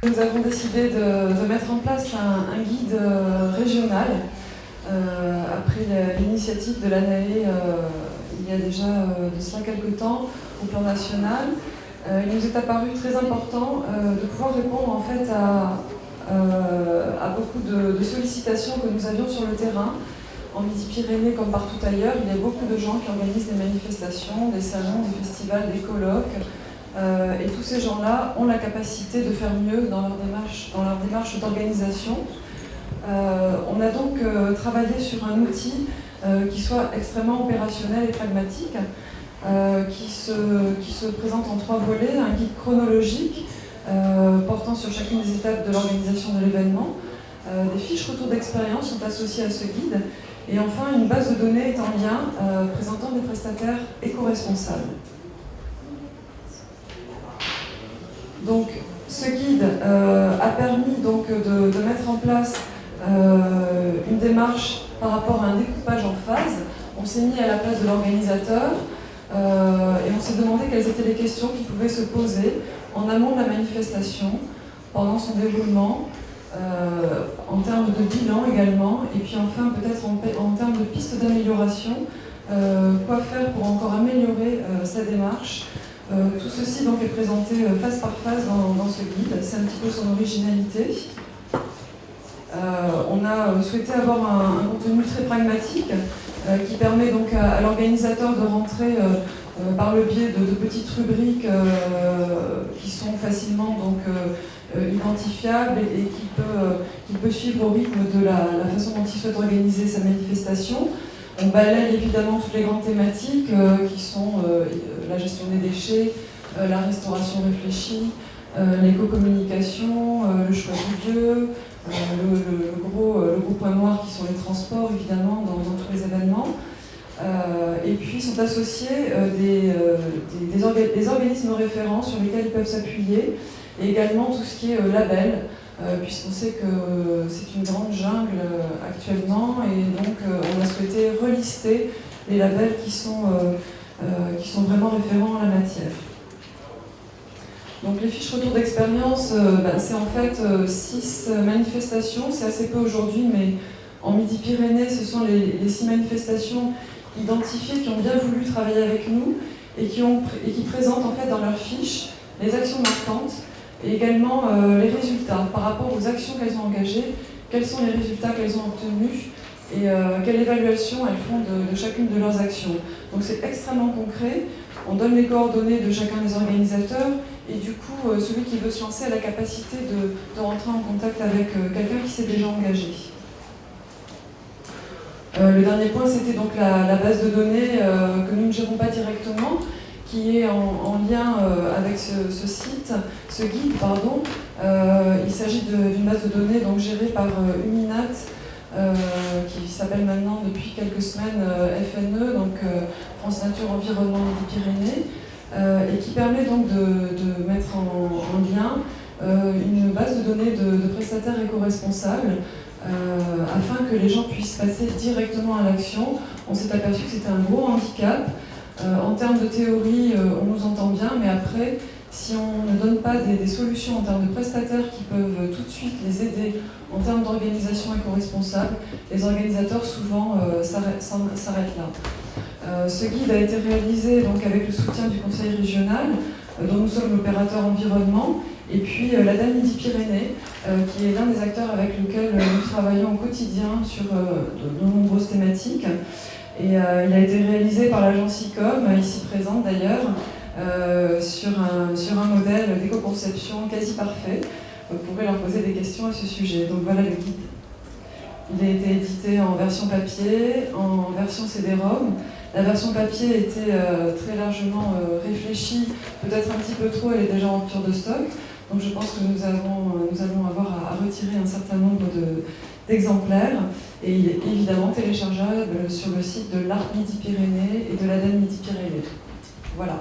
Nous avons décidé de mettre en place un guide régional après l'initiative de l'ANAE il y a déjà de cela quelques temps au plan national. Il nous est apparu très important de pouvoir répondre en fait à beaucoup de sollicitations que nous avions sur le terrain. En Midi-Pyrénées comme partout ailleurs, il y a beaucoup de gens qui organisent des manifestations, des salons, des festivals, des colloques. Et tous ces gens-là ont la capacité de faire mieux dans leur démarche d'organisation. On a donc travaillé sur un outil qui soit extrêmement opérationnel et pragmatique, qui se présente en 3 volets, un guide chronologique portant sur chacune des étapes de l'organisation de l'événement. Des fiches retour d'expérience sont associées à ce guide, et enfin une base de données est en lien présentant des prestataires éco-responsables. Donc, ce guide a permis donc, de mettre en place une démarche par rapport à un découpage en phases. On s'est mis à la place de l'organisateur et on s'est demandé quelles étaient les questions qui pouvaient se poser en amont de la manifestation, pendant son déroulement, en termes de bilan également, et puis enfin peut-être en termes de pistes d'amélioration, quoi faire pour encore améliorer sa démarche. Tout ceci donc est présenté phase par phase dans ce guide, c'est un petit peu son originalité. On a souhaité avoir un contenu très pragmatique qui permet donc à l'organisateur de rentrer par le biais de petites rubriques qui sont facilement donc, identifiables et qu'il peut suivre au rythme de la façon dont il souhaite organiser sa manifestation. On balaye évidemment toutes les grandes thématiques qui sont la gestion des déchets, la restauration réfléchie, l'éco-communication, le choix du lieu, le gros point noir qui sont les transports évidemment dans tous les événements. Et puis sont associés des organismes référents sur lesquels ils peuvent s'appuyer, et également tout ce qui est label, puisqu'on sait que c'est une grande jungle actuellement, et donc on a souhaité relister les labels qui sont vraiment référents en la matière. Donc les fiches retour d'expérience, c'est en fait 6 manifestations, c'est assez peu aujourd'hui, mais en Midi-Pyrénées, ce sont les 6 manifestations identifiées qui ont bien voulu travailler avec nous et qui présentent en fait dans leurs fiches les actions marquantes et également les résultats par rapport aux actions qu'elles ont engagées, quels sont les résultats qu'elles ont obtenus et quelle évaluation elles font de chacune de leurs actions. Donc c'est extrêmement concret, on donne les coordonnées de chacun des organisateurs et du coup celui qui veut se lancer a la capacité de rentrer en contact avec quelqu'un qui s'est déjà engagé. Le dernier point, c'était donc la base de données que nous ne gérons pas directement, qui est en lien avec ce site, ce guide, pardon. Il s'agit d'une base de données donc, gérée par Uminat, qui s'appelle maintenant depuis quelques semaines FNE, donc France Nature Environnement Midi-Pyrénées, et qui permet donc de mettre en lien une base de données de prestataires éco-responsables, afin que les gens puissent passer directement à l'action. On s'est aperçu que c'était un gros handicap. En termes de théorie, on nous entend bien, mais après, si on ne donne pas des solutions en termes de prestataires qui peuvent tout de suite les aider en termes d'organisation éco-responsable, les organisateurs souvent s'arrêtent là. Ce guide a été réalisé donc, avec le soutien du Conseil régional, dont nous sommes l'opérateur environnement, et puis l'ADEME Midi-Pyrénées, qui est l'un des acteurs avec lequel nous travaillons au quotidien sur de nombreuses thématiques. Et il a été réalisé par l'agence ICOM, ici présente d'ailleurs, sur un modèle d'éco-conception quasi parfait. Vous pourrez leur poser des questions à ce sujet. Donc voilà le guide. Il a été édité en version papier, en version CD-ROM. La version papier était très largement réfléchie, peut-être un petit peu trop, elle est déjà en rupture de stock. Donc je pense que nous allons avoir à retirer un certain nombre d'exemplaires. Et il est évidemment téléchargeable sur le site de l'ARP Midi-Pyrénées et de l'ADEME Midi-Pyrénées. Voilà.